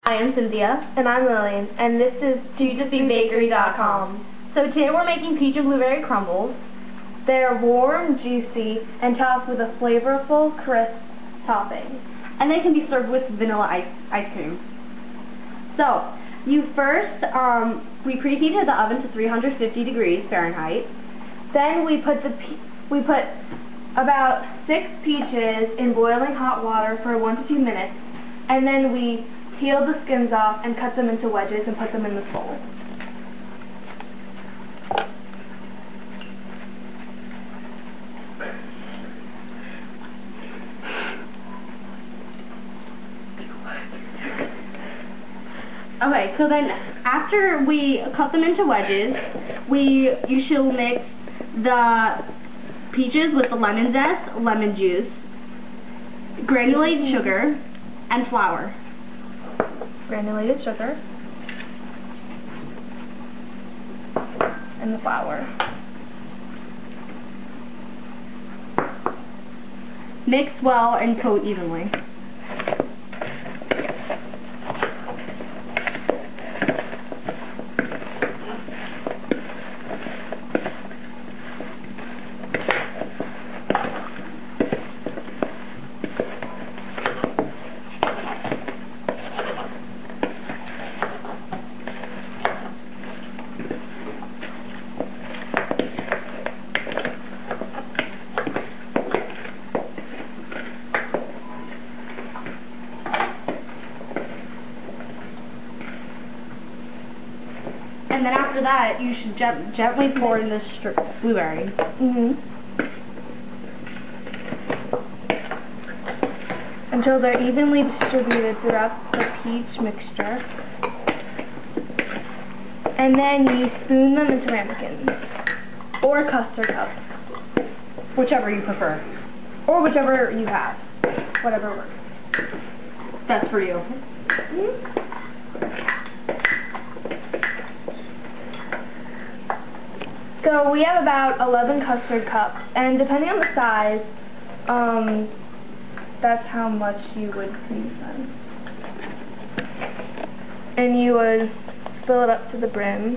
Hi, I'm Cynthia. And I'm Lillian, and this is JustBeBakery.com. So today we're making peach and blueberry crumbles. They're warm, juicy, and topped with a flavorful, crisp topping. And they can be served with vanilla ice cream. So, we preheated the oven to 350 degrees Fahrenheit. Then we put about 6 peaches in boiling hot water for 1 to 2 minutes, and then we peeled the skins off and cut them into wedges and put them in this bowl. Okay, so then after we cut them into wedges, you should mix the peaches with the lemon zest, lemon juice, granulated sugar, and flour. Granulated sugar and the flour. Mix well and coat evenly. And then after that, you should gently pour in the blueberry. Until they're evenly distributed throughout the peach mixture. And then you spoon them into ramekins or custard cups, Whichever you prefer. or whichever you have, whatever works. That's for you. So we have about 11 custard cups, and depending on the size, that's how much you would use them. And you would fill it up to the brim.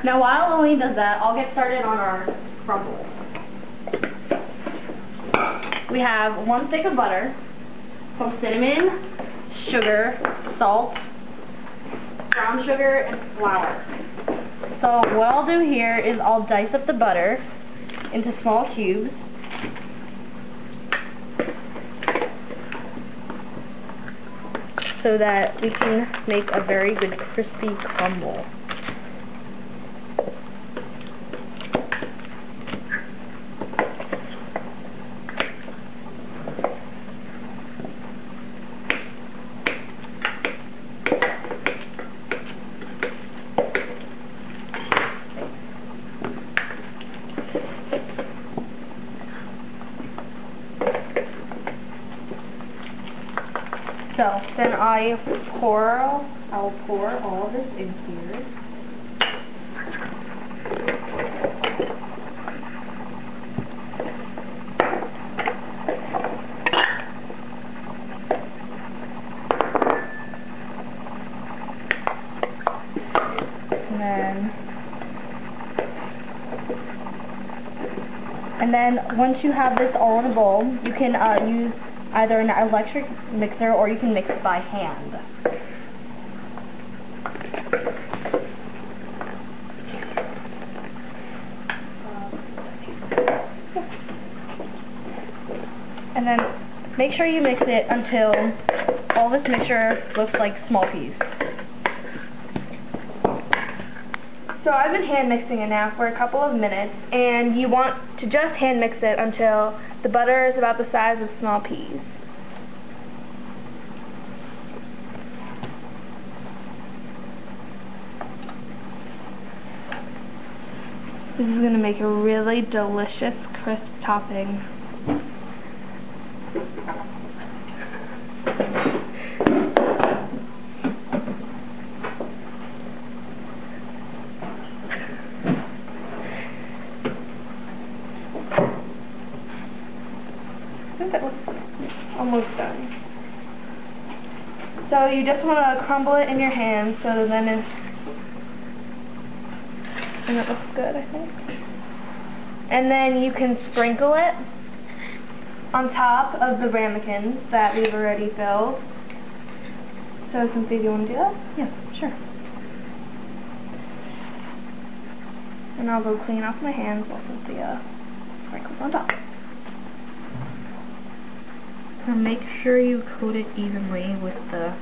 Now while Lillian does that, I'll get started on our crumbles. We have 1 stick of butter, some cinnamon, sugar, salt, brown sugar, and flour. So what I'll do here is I'll dice up the butter into small cubes. So that we can make a very good crispy crumble. So then I'll pour all of this in here. And then once you have this all in a bowl, you can use either an electric mixer or you can mix it by hand. And then make sure you mix it until all this mixture looks like small peas. So I've been hand mixing it now for a couple of minutes, and you want to just hand mix it until the butter is about the size of small peas. This is going to make a really delicious, crisp topping. done. So you just want to crumble it in your hand so then it looks good, I think. And then you can sprinkle it on top of the ramekins that we've already filled. So Cynthia, do you want to do that? Yeah, sure. And I'll go clean off my hands while Cynthia sprinkles on top. So make sure you coat it evenly with the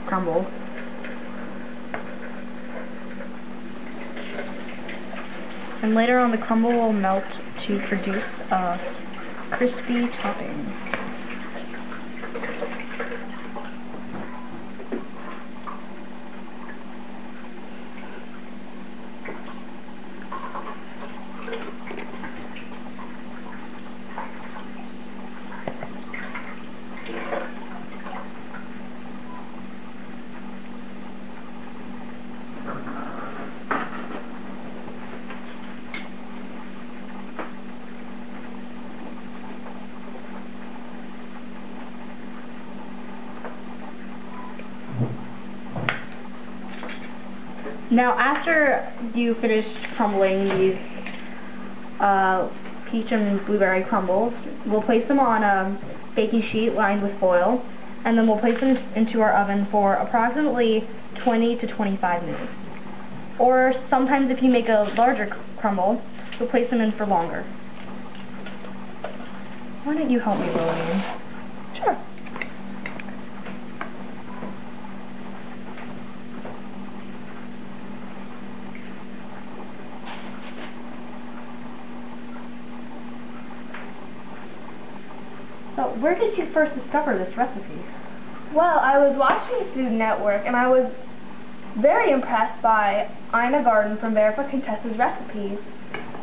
crumble. And later on the crumble will melt to produce a crispy topping. Now, after you finish crumbling these peach and blueberry crumbles, we'll place them on a baking sheet lined with foil, and then we'll place them into our oven for approximately 20 to 25 minutes. Or sometimes if you make a larger crumble, you'll place them in for longer. Why don't you help me, Lillian? Sure. So, where did you first discover this recipe? Well, I was watching Food Network and I was very impressed by Garten from Barefoot Conessa's recipes.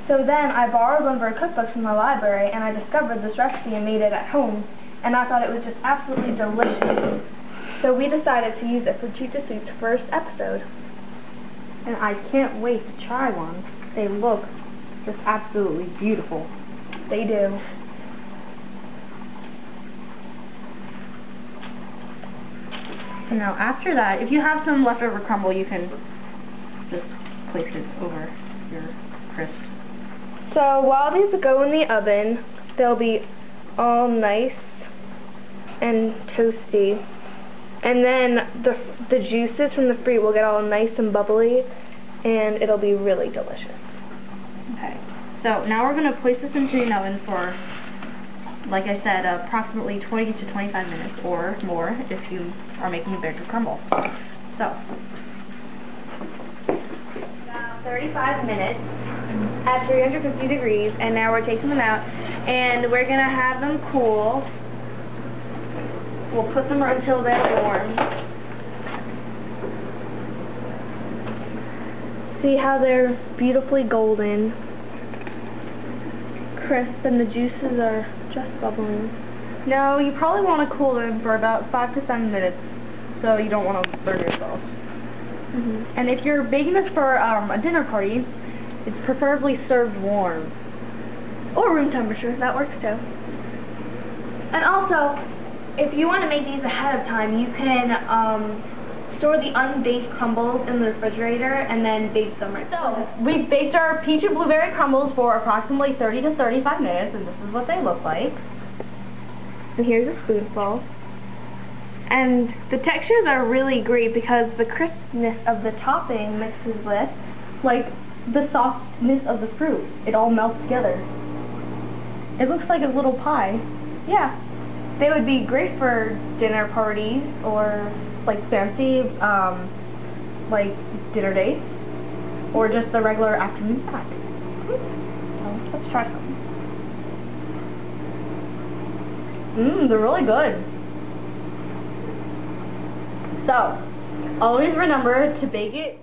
So then I borrowed one of her cookbooks from the library and I discovered this recipe and made it at home. And I thought it was just absolutely delicious. So we decided to use it for Chicha Soup's first episode. And I can't wait to try one. They look just absolutely beautiful. They do. So now after that, if you have some leftover crumble, you can just place it over your crisp. So while these go in the oven, they'll be all nice and toasty. And then the juices from the fruit will get all nice and bubbly, and it'll be really delicious. Okay. So now we're going to place this into the oven for, like I said, approximately 20 to 25 minutes or more if you are making a bigger crumble. So, about 35 minutes at 350 degrees, and now we're taking them out, and we're going to have them cool. We'll put them until they're warm. See how they're beautifully golden, crisp, and the juices are just bubbling. No, you probably want to cool them for about 5 to 7 minutes so you don't want to burn yourself. And if you're baking this for a dinner party, it's preferably served warm. Or room temperature, that works too. And also, if you want to make these ahead of time, you can store the unbaked crumbles in the refrigerator and then bake them right. So, we've baked our peach and blueberry crumbles for approximately 30 to 35 minutes, and this is what they look like. And here's a spoonful. And the textures are really great because the crispness of the topping mixes with, like, the softness of the fruit. It all melts together. It looks like a little pie. Yeah. They would be great for dinner parties or like fancy, like dinner dates, or just the regular afternoon snack. So let's try some. They're really good. So, always remember to bake it